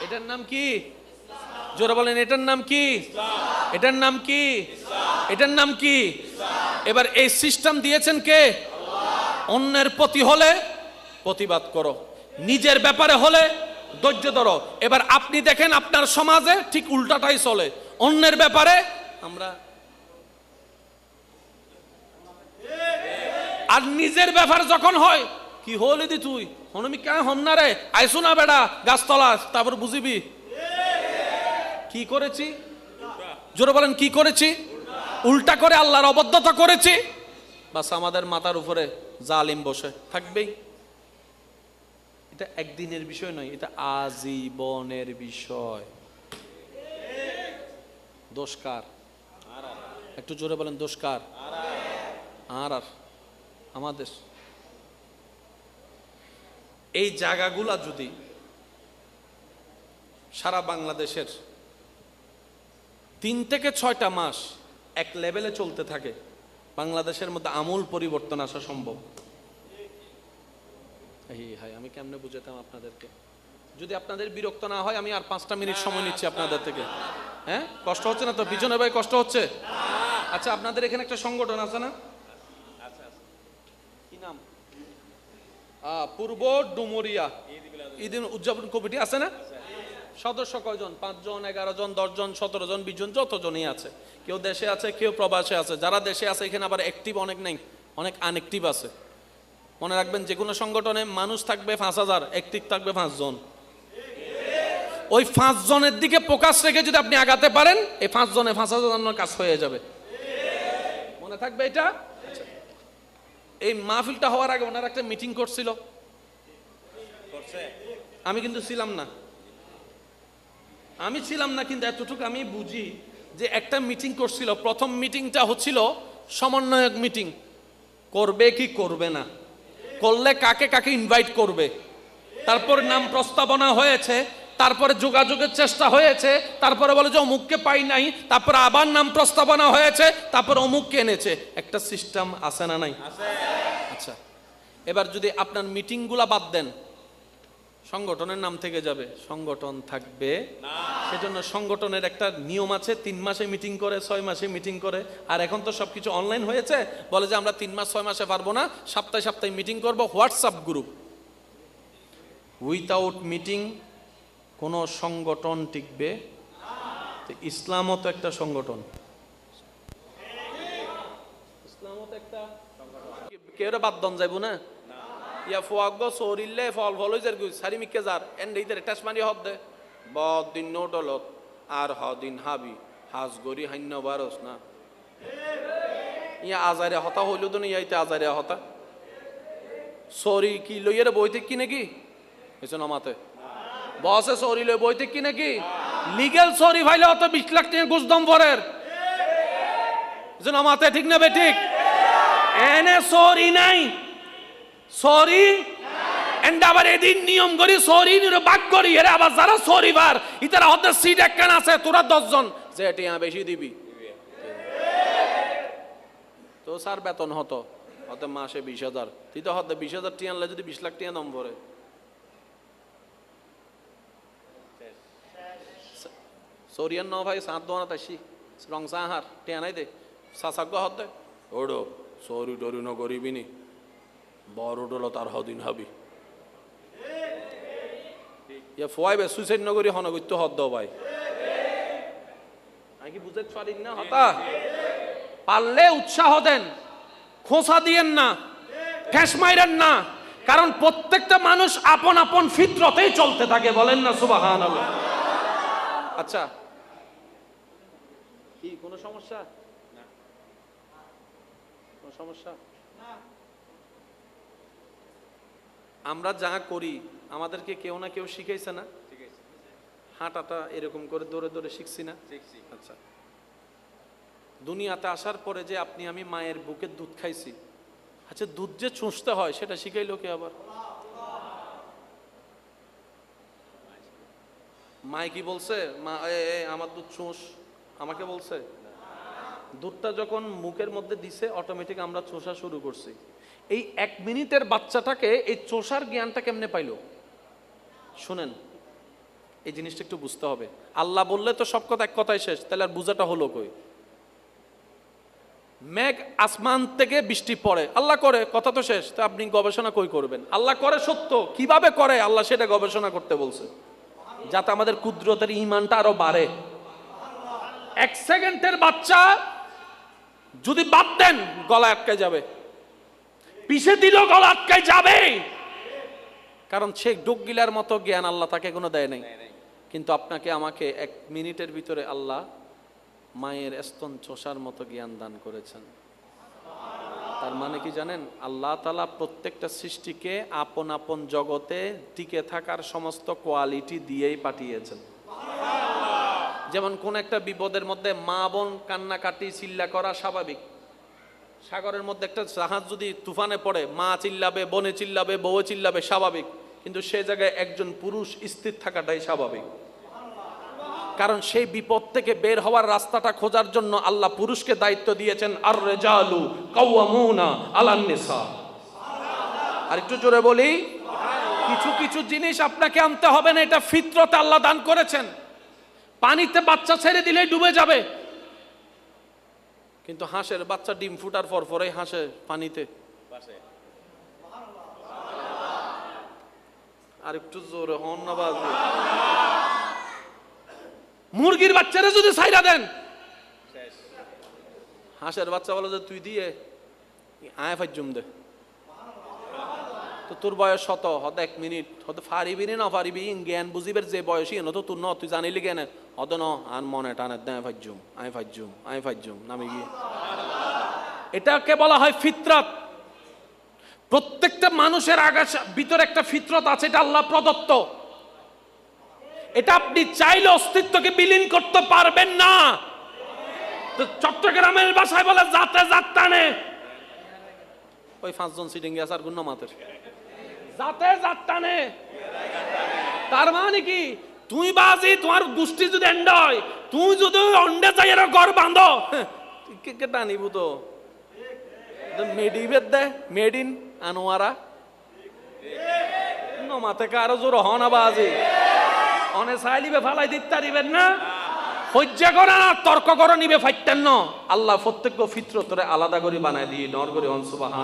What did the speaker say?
এটার নাম কি? জোরে বলেন, এটার নাম কি? এটার নাম কি? এটার নাম কি? এবার এই সিস্টেম দিয়েছেন কে? অন্যের প্রতি হলে প্রতিবাদ করো, নিজের ব্যাপারে হলে ধৈর্য ধরো। এবার আপনি দেখেন আপনার সমাজে ঠিক উল্টাটাই চলে। অন্যের ব্যাপারে আমরা, আর নিজের ব্যাপার যখন হয়, কি হলে দি তুই হনমি কে হন না রে, আইসো না বেড়া গাছতলা, তারপর বুঝিবি কি করেছি। জোরে বলেন, কি করেছি? উল্টা করে আল্লাহর অবদ্ধতা করেছি, বাস আমাদের মাথার উপরে জালিম বসে থাকবেই। এটা একদিনের বিষয় নয়, এটা আজীবনের বিষয়। দোষ কার? একটু জোরে বলেন, দোষ কার? আর আমাদের। এই জায়গাগুলা যদি সারা বাংলাদেশের 3 থেকে 6টা মাস এক লেভেলে চলতে থাকে, বাংলাদেশের মধ্যে আমূল পরিবর্তন আসা সম্ভব। আমি কেমনে বুঝাতাম আপনাদেরকে? যদি আপনাদের বিরক্ত না হয়, আমি আর 5টা মিনিট সময় নিচ্ছি আপনাদের থেকে। হ্যাঁ, কষ্ট হচ্ছে না তো? পিছনে ভাই কষ্ট হচ্ছে? আচ্ছা, আপনাদের এখানে একটা সংগঠন আছে না? কি নাম? পূর্ব ডুমুরিয়া ঈদ উদযাপন কমিটি আছে না? সদস্য কয়জন? 5 জন, 11 জন, 10 জন, 17 জন, 20 জন, যতজনই আছে। কেউ দেশে আছে, কেউ প্রবাসে আছে। যারা দেশে আছে এখানে আবার অ্যাক্টিভ অনেক নেই, অনেক আনঅ্যাক্টিভ আছে। মনে রাখবেন, যে কোনো সংগঠনে মানুষ থাকবে 5000, অ্যাক্টিভ থাকবে 5 জন। ওই 5 জনের দিকে ফোকাস রেখে যদি আপনি আগাতে পারেন, এই 5 জনে 5000 কাজ হয়ে যাবে। মনে থাকবে এটা। এই মাহফিলটা হওয়ার আগে ওনারা একটা মিটিং করছিল, আমি কিন্তু ছিলাম না। কিন্তু এতটুকু আমি বুঝি যে একটা মিটিং করছিল। প্রথম মিটিংটা হচ্ছিল সমন্বয়ক মিটিং, করবে কি করবে না, করলে কাকে কাকে ইনভাইট করবে। তারপর নাম প্রস্তাবনা হয়েছে, তারপরে যোগাযোগের চেষ্টা হয়েছে, তারপরে বলে যে অমুককে পাই নাই, তারপরে আবার নাম প্রস্তাবনা হয়েছে, তারপর অমুককে এনেছে। একটা সিস্টেম আছে না নাই? আচ্ছা, এবার যদি আপনার মিটিংগুলা বাদ দেন, সংগঠনের নাম থেকে যাবে, সংগঠন থাকবে না। সেজন্য সংগঠনের একটা নিয়ম আছে, 3 মাসে মিটিং করে, 6 মাসে মিটিং করে। আর এখন তো সবকিছু অনলাইন হয়েছে, বলে যে আমরা 3 মাস 6 মাসে পারবো না, সপ্তাহে সপ্তাহে মিটিং করব। WhatsApp group. উইথাউট মিটিং কোনো সংগঠন টিকবে না। ইসলামও তো একটা সংগঠন, ইসলামও তো একটা সংগঠন। কেউ বাদ দন যাইব না। ইয়া ফুয়াগ সরিলে ফল ফল হইজার গুই সারি মিকে যার এন্ড ইদারে টাসমানি হদ্দে বদ দিন নোটলত আর হদিন হাবি হাজ গরি হান্য বারস না। ইয়া আজারে হতা হইল তো না, ইয়াইতে আজারে হতা সরি কি লইয়ের বইতে কি নাকি এসে নমাতে বসে সরি লই বইতে কি নাকি লিগ্যাল সরি ভাইলে হতো 20 লাখ টাকা ঘুষদম পরের যে নমাতে, ঠিক না বে ঠিক? এনে সরি নাই, সরি এন্ড আবার এদিন নিয়ম করি সরি নিরে বাক করি। এরা আবার যারা সরি বার ইতারা হতে সিট একখান আছে, তোরা 10 জন, যে টিয়া বেশি দিবি তো স্যার বেতন হতো হতে মাসে 20,000, তুই তো হতে 20,000 টিয়া আনলে যদি 20 লাখ টিয়া দম পরে সরিয়ান ন ভাই সাত দোয়ানা তাইছি রং সাহার টিয়া নাই দে সাসাগ্য হতে ওড়ো সরি টরি ন করিবি নি বড় ডলো তার হদিন হবি। ইয়া ফোয়াইবে সুইসাইড নগরী হনগত্য হদ্দ ভাই, আমি কি বুঝতে পারি না? হতা পারলে উৎসাহ দেন, খোঁচা দিয়েন না, ঠেস মাইরেন না, কারণ প্রত্যেকটা মানুষ আপন আপন ফিতরতেই চলতে থাকে। বলেন না সুবহানাল্লাহ। আচ্ছা, কি কোনো সমস্যা? না, কোনো সমস্যা না। আমরা যা করি আমাদেরকে কেউ না কেউ শিখাইছে না? হাঁটাটা এরকম করে দৌড়ে দৌড়ে শিখছি না? আচ্ছা, দুনিয়াতে আসার পরে যে আপনি আমি মায়ের বুকের দুধ খাইছি, আচ্ছা দুধ যে চুষতে হয় সেটা শিখাইলো কে? আবার মায় কি বলছে? মা আমার দুধ চুষ আমাকে বলছে? দুধটা যখন মুখের মধ্যে দিছে অটোমেটিক আমরা চোষা শুরু করছি। এই 1 মিনিটের বাচ্চাটাকে এই চোষার জ্ঞানটা কেমনে পাইলো? শুনেন, এই জিনিসটা একটু বুঝতে হবে। আল্লাহ বললে তো সব কথা এক কথায় শেষ, তাহলে আর বুঝাটা হলো কই? মেঘ আসমান থেকে বৃষ্টি পড়ে, আল্লাহ করে, কথা তো শেষ। তো আপনি গবেষণা কই করবেন? আল্লাহ করে সত্য, কিভাবে করে আল্লাহ সেটা গবেষণা করতে বলছে, যাতে আমাদের কুদরতের ঈমানটা আরো বাড়ে। 1 সেকেন্ডের বাচ্চা যদি বাদ দেন গলা আটকে যাবে, পিছে দিল গলা আটকে যাবে, কারণ সে ডোকগিলার মতো জ্ঞান আল্লাহ তাকে কোনো দেয় নাই। কিন্তু আপনাকে আমাকে 1 মিনিটের ভিতরে আল্লাহ মায়ের স্তন চষার মতো জ্ঞান দান করেছেন। তার মানে কি জানেন? আল্লাহ তাআলা প্রত্যেকটা সৃষ্টিকে আপন আপন জগতে টিকে থাকার সমস্ত কোয়ালিটি দিয়েই পাঠিয়েছেন। যেমন কোন একটা বিপদের মধ্যে মা বোন কান্নাকাটি চিল্লা করা স্বাভাবিক। সাগরের মধ্যে একটা জাহাজ যদি তুফানে পড়ে, মা চিল্লাবে, বোনে চিল্লাবে, বউ চিল্লাবে, স্বাভাবিক। কিন্তু সে জায়গায় একজন পুরুষ স্থির থাকাটাই স্বাভাবিক, কারণ সেই বিপদ থেকে বের হওয়ার রাস্তাটা খোঁজার জন্য আল্লাহ পুরুষকে দায়িত্ব দিয়েছেন, আর রিজালু কাওয়ামুনা আলান নিসা। আর একটু জোরে বলি, কিছু কিছু জিনিস আপনাকে আনতে হবে না, এটা ফিতরতে আল্লাহ দান করেছেন। পানিতে বাচ্চা ছেড়ে দিলেই ডুবে যাবে, কিন্তু হাঁসের বাচ্চা ডিম ফুটার পর পরেই হাসে পানিতে। আর একটু জোরে হন না বাজে। মুরগির বাচ্চারা যদি ছাইরা দেন, হাঁসের বাচ্চা বলে যে তুই দিয়ে আয় ফাইজুম দে, তো তোর বয়স শত হতে 1 মিনিট হতে ফারিবি না ফারিবি, জ্ঞান বুঝিবের যে বয়সী ন তো তোর ন, তুই জানিলি কেন হত ন আর মনে টানে দেয় ফাইজুম আয় ফাইজুম আয় ফাইজুম নামে গিয়ে। এটাকে বলা হয় ফিতরত। প্রত্যেকটা মানুষের ভিতরে একটা ফিতরত আছে, এটা আল্লাহ প্রদত্ত। এটা আপনি চাইলে অস্তিত্বকে বিলীন করতে পারবেন না। তো চট্টগ্রামের ভাষায় বলে জাতে জাত টানে, ওই 5 জন সিটিং গেছে আর গুণ মাতের জাতে জাত টানে। তার মানে কি, তুই বাজি তোমার গোষ্ঠী যদি এন্ড হয়, তুই যদি অন্ডে যাই এর ঘর বাঁধো, কে টানিব তো মেডিবেদ দে মেড ইন আনোয়ারা নমাতে কারো জোর হনা বাজি অনে চাইলিবে ফালাই দিতে পারিবেন না। হজ্জা করা না, তর্ক করে নিবে ফাইতেন না। আল্লাহ প্রত্যেক ফিতরতরে আলাদা করে বানায় দিয়ে নর করে সুবহান।